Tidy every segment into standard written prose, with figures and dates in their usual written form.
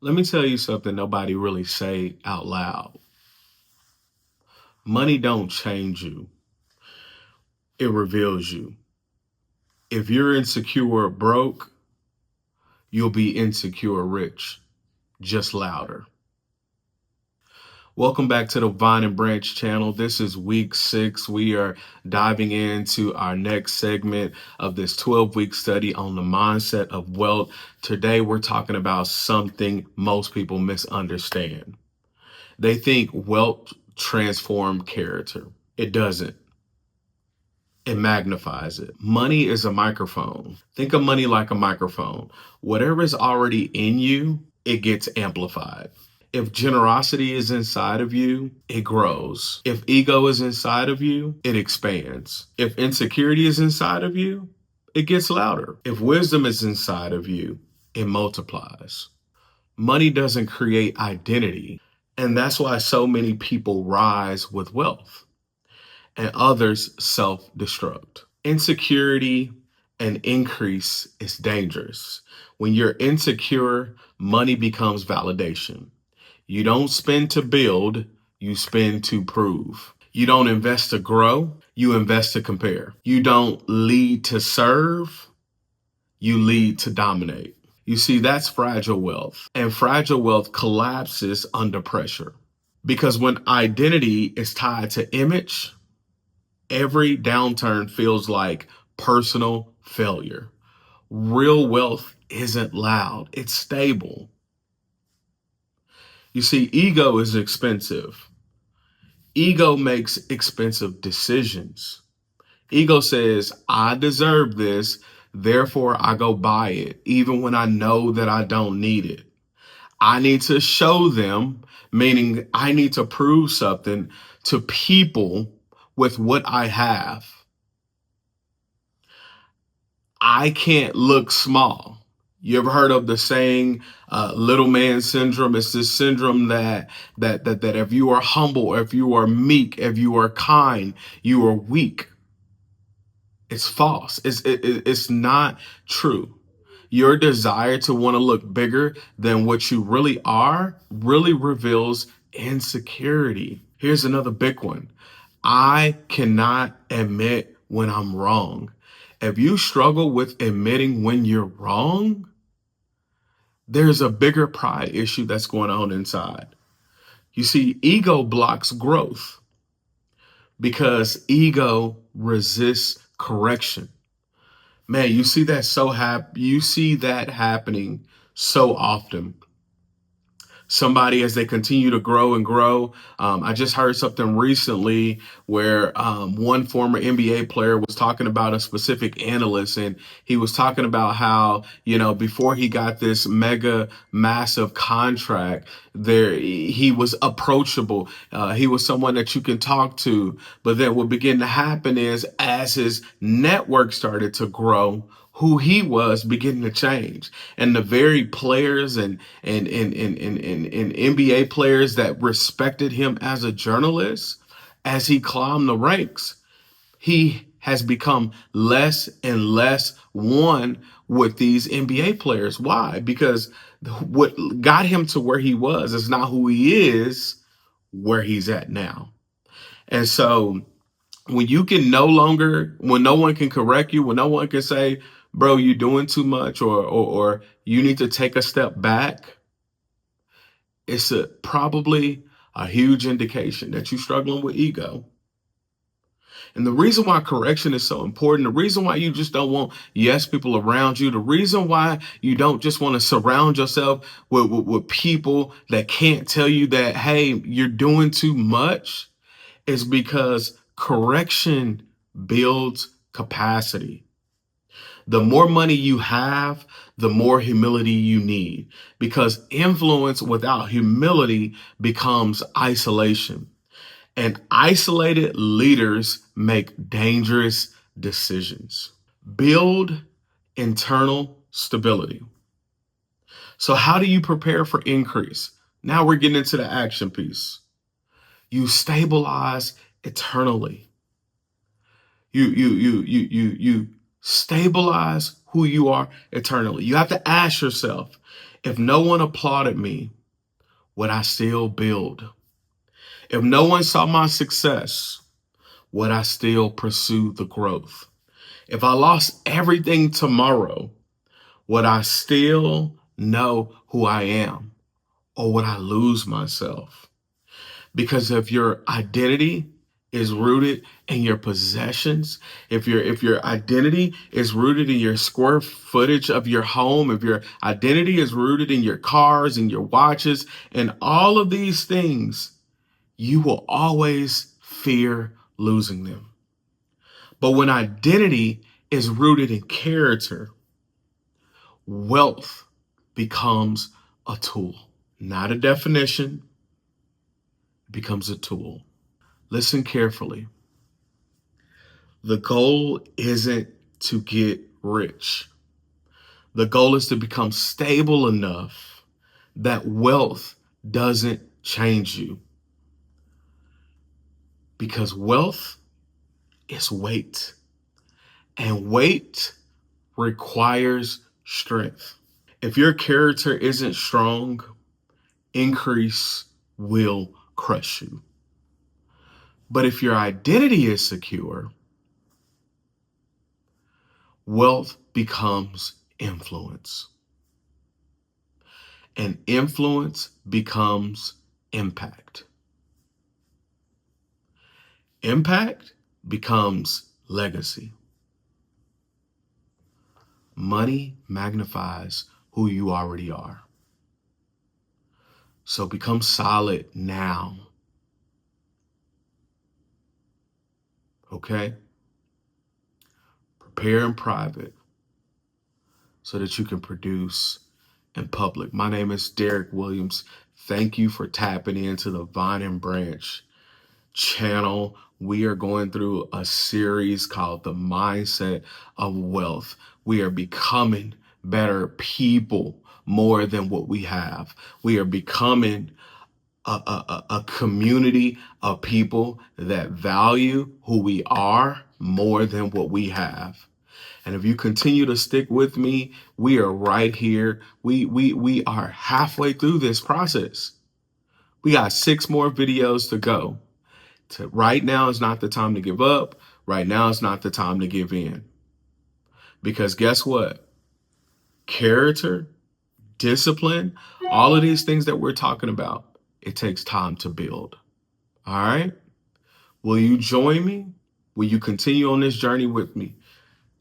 Let me tell you something nobody really say out loud. Money don't change you. It reveals you. If you're insecure broke, you'll be insecure rich, just louder. Welcome back to the Vine and Branch channel. This is week 6. We are diving into our next segment of this 12-week study on the mindset of wealth. Today, we're talking about something most people misunderstand. They think wealth transforms character. It doesn't. It magnifies it. Money is a microphone. Think of money like a microphone. Whatever is already in you, it gets amplified. If generosity is inside of you, it grows. If ego is inside of you, it expands. If insecurity is inside of you, it gets louder. If wisdom is inside of you, it multiplies. Money doesn't create identity. And that's why so many people rise with wealth and others self-destruct. Insecurity and increase is dangerous. When you're insecure, money becomes validation. You don't spend to build, you spend to prove. You don't invest to grow, you invest to compare. You don't lead to serve, you lead to dominate. You see, that's fragile wealth. And fragile wealth collapses under pressure. Because when identity is tied to image, every downturn feels like personal failure. Real wealth isn't loud, it's stable. You see, ego is expensive. Ego makes expensive decisions. Ego says, I deserve this, therefore I go buy it, even when I know that I don't need it. I need to show them, meaning I need to prove something to people with what I have. I can't look small. You ever heard of the saying, little man syndrome? It's this syndrome that if you are humble, if you are meek, if you are kind, you are weak. It's false. It's not true. Your desire to want to look bigger than what you really are really reveals insecurity. Here's another big one. I cannot admit when I'm wrong. If you struggle with admitting when you're wrong, there's a bigger pride issue that's going on inside. You see, ego blocks growth because ego resists correction. Man, you see that happening so often. Somebody, as they continue to grow and grow. I just heard something recently where one former NBA player was talking about a specific analyst, and he was talking about how, before he got this mega massive contract, he was approachable. He was someone that you can talk to. But then what began to happen is, as his network started to grow, who he was beginning to change. And the very players and NBA players that respected him as a journalist, as he climbed the ranks, he has become less and less one with these NBA players. Why? Because what got him to where he was is not who he is, where he's at now. And so when when no one can correct you, when no one can say, bro, you're doing too much, or you need to take a step back, it's probably a huge indication that you're struggling with ego. And the reason why correction is so important, the reason why you just don't want yes people around you, the reason why you don't just want to surround yourself with people that can't tell you that, hey, you're doing too much, is because correction builds capacity. The more money you have, the more humility you need, because influence without humility becomes isolation. And isolated leaders make dangerous decisions. Build internal stability. So how do you prepare for increase? Now we're getting into the action piece. You stabilize eternally. You Stabilize who you are eternally. You have to ask yourself, if no one applauded me, would I still build? If no one saw my success, would I still pursue the growth? If I lost everything tomorrow, would I still know who I am? Or would I lose myself? Because if your identity is rooted in your possessions, if your identity is rooted in your square footage of your home, if your identity is rooted in your cars and your watches and all of these things, you will always fear losing them. But when identity is rooted in character, wealth becomes a tool, not a definition, it becomes a tool. Listen carefully. The goal isn't to get rich. The goal is to become stable enough that wealth doesn't change you. Because wealth is weight, and weight requires strength. If your character isn't strong, increase will crush you. But if your identity is secure, wealth becomes influence. And influence becomes impact. Impact becomes legacy. Money magnifies who you already are. So become solid now. Okay? Prepare in private so that you can produce in public. My name is Derek Williams. Thank you for tapping into the Vine and Branch channel. We are going through a series called The Mindset of Wealth. We are becoming better people more than what we have. We are becoming a community of people that value who we are more than what we have. And if you continue to stick with me, we are right here. We are halfway through this process. We got 6 more videos to go. Right now is not the time to give up. Right now is not the time to give in. Because guess what? Character, discipline, all of these things that we're talking about, it takes time to build. All right? Will you join me? Will you continue on this journey with me?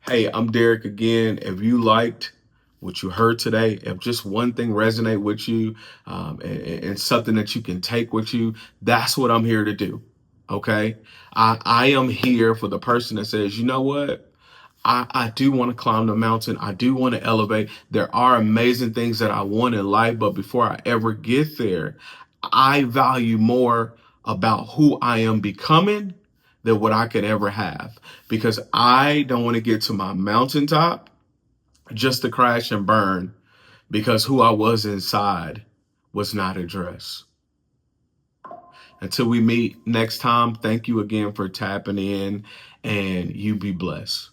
Hey, I'm Derek again. If you liked what you heard today, if just one thing resonate with you and something that you can take with you, that's what I'm here to do. Okay? I am here for the person that says, you know what? I do want to climb the mountain. I do want to elevate. There are amazing things that I want in life, but before I ever get there, I value more about who I am becoming than what I could ever have. Because I don't want to get to my mountaintop just to crash and burn because who I was inside was not addressed. Until we meet next time, thank you again for tapping in, and you be blessed.